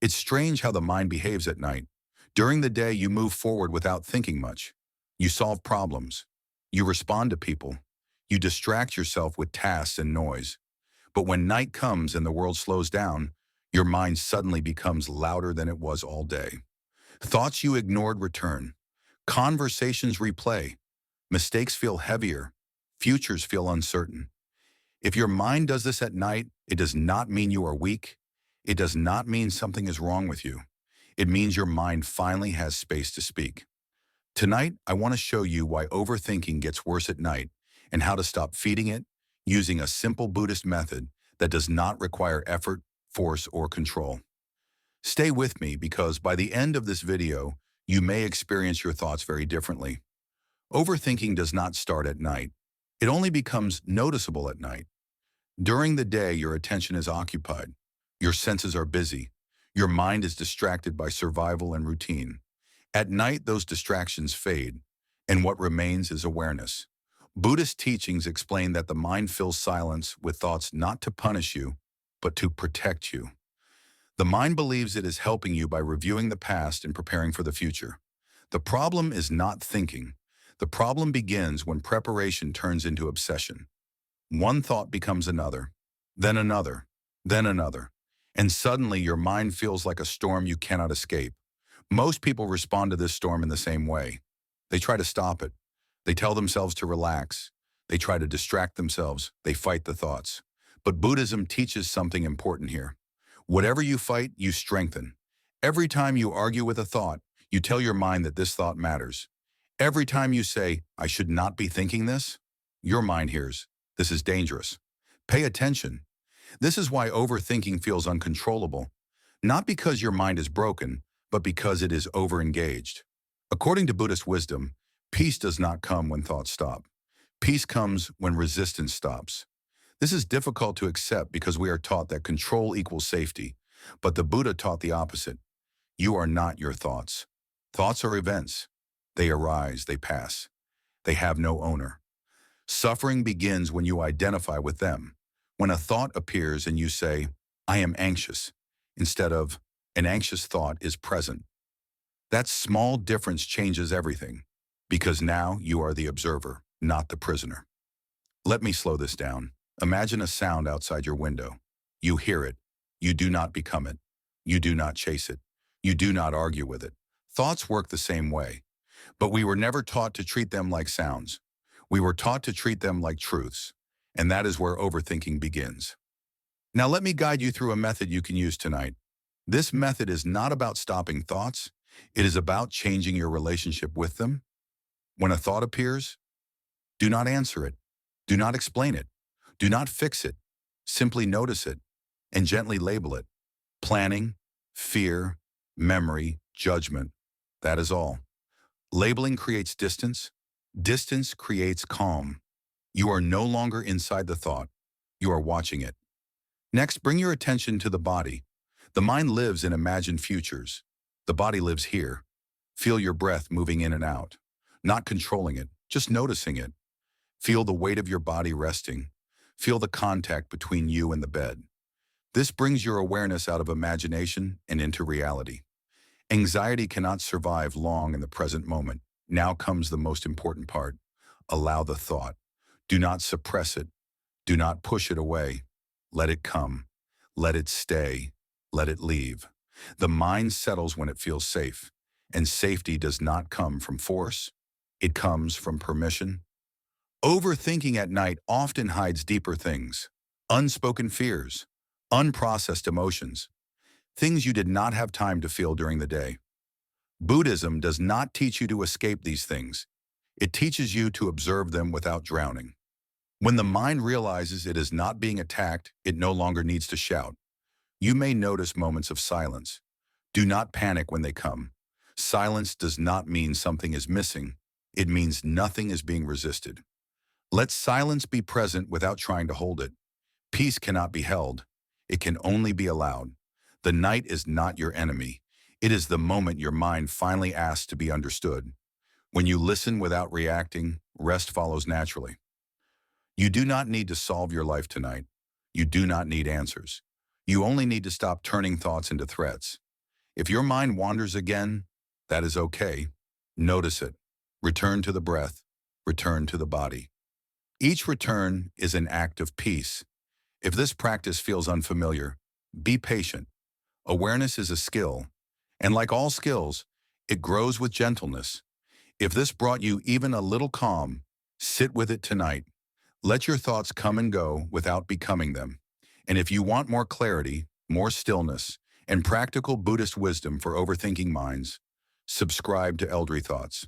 It's strange how the mind behaves at night. During the day, you move forward without thinking much. You solve problems. You respond to people. You distract yourself with tasks and noise. But when night comes and the world slows down, your mind suddenly becomes louder than it was all day. Thoughts you ignored return. Conversations replay. Mistakes feel heavier. Futures feel uncertain. If your mind does this at night, it does not mean you are weak. It does not mean something is wrong with you. It means your mind finally has space to speak. Tonight, I want to show you why overthinking gets worse at night and how to stop feeding it using a simple Buddhist method that does not require effort, force, or control. Stay with me because by the end of this video, you may experience your thoughts very differently. Overthinking does not start at night. It only becomes noticeable at night. During the day, your attention is occupied. Your senses are busy. Your mind is distracted by survival and routine. At night, those distractions fade, and what remains is awareness. Buddhist teachings explain that the mind fills silence with thoughts not to punish you, but to protect you. The mind believes it is helping you by reviewing the past and preparing for the future. The problem is not thinking. The problem begins when preparation turns into obsession. One thought becomes another, then another, then another, and suddenly your mind feels like a storm you cannot escape. Most people respond to this storm in the same way. They try to stop it. They tell themselves to relax. They try to distract themselves. They fight the thoughts. But Buddhism teaches something important here. Whatever you fight, you strengthen. Every time you argue with a thought, you tell your mind that this thought matters. Every time you say, I should not be thinking this, your mind hears, this is dangerous. Pay attention. This is why overthinking feels uncontrollable. Not because your mind is broken, but because it is overengaged. According to Buddhist wisdom, peace does not come when thoughts stop. Peace comes when resistance stops. This is difficult to accept because we are taught that control equals safety, but the Buddha taught the opposite. You are not your thoughts. Thoughts are events. They arise, they pass. They have no owner. Suffering begins when you identify with them. When a thought appears and you say, I am anxious, instead of, an anxious thought is present. That small difference changes everything, because now you are the observer, not the prisoner. Let me slow this down. Imagine a sound outside your window. You hear it. You do not become it. You do not chase it. You do not argue with it. Thoughts work the same way, but we were never taught to treat them like sounds. We were taught to treat them like truths, and that is where overthinking begins. Now let me guide you through a method you can use tonight. This method is not about stopping thoughts. It is about changing your relationship with them. When a thought appears, do not answer it. Do not explain it. Do not fix it. Simply notice it and gently label it. Planning, fear, memory, judgment. That is all. Labeling creates distance. Distance creates calm. You are no longer inside the thought. You are watching it. Next, bring your attention to the body. The mind lives in imagined futures. The body lives here. Feel your breath moving in and out. Not controlling it, just noticing it. Feel the weight of your body resting. Feel the contact between you and the bed. This brings your awareness out of imagination and into reality. Anxiety cannot survive long in the present moment. Now comes the most important part. Allow the thought. Do not suppress it. Do not push it away. Let it come. Let it stay. Let it leave. The mind settles when it feels safe, and safety does not come from force. It comes from permission. Overthinking at night often hides deeper things, unspoken fears, unprocessed emotions, things you did not have time to feel during the day. Buddhism does not teach you to escape these things. It teaches you to observe them without drowning. When the mind realizes it is not being attacked, it no longer needs to shout. You may notice moments of silence. Do not panic when they come. Silence does not mean something is missing. It means nothing is being resisted. Let silence be present without trying to hold it. Peace cannot be held. It can only be allowed. The night is not your enemy. It is the moment your mind finally asks to be understood. When you listen without reacting, rest follows naturally. You do not need to solve your life tonight. You do not need answers. You only need to stop turning thoughts into threats. If your mind wanders again, that is okay. Notice it. Return to the breath. Return to the body. Each return is an act of peace. If this practice feels unfamiliar, be patient. Awareness is a skill, and like all skills, it grows with gentleness. If this brought you even a little calm, sit with it tonight. Let your thoughts come and go without becoming them. And if you want more clarity, more stillness, and practical Buddhist wisdom for overthinking minds, subscribe to Eldry Thoughts.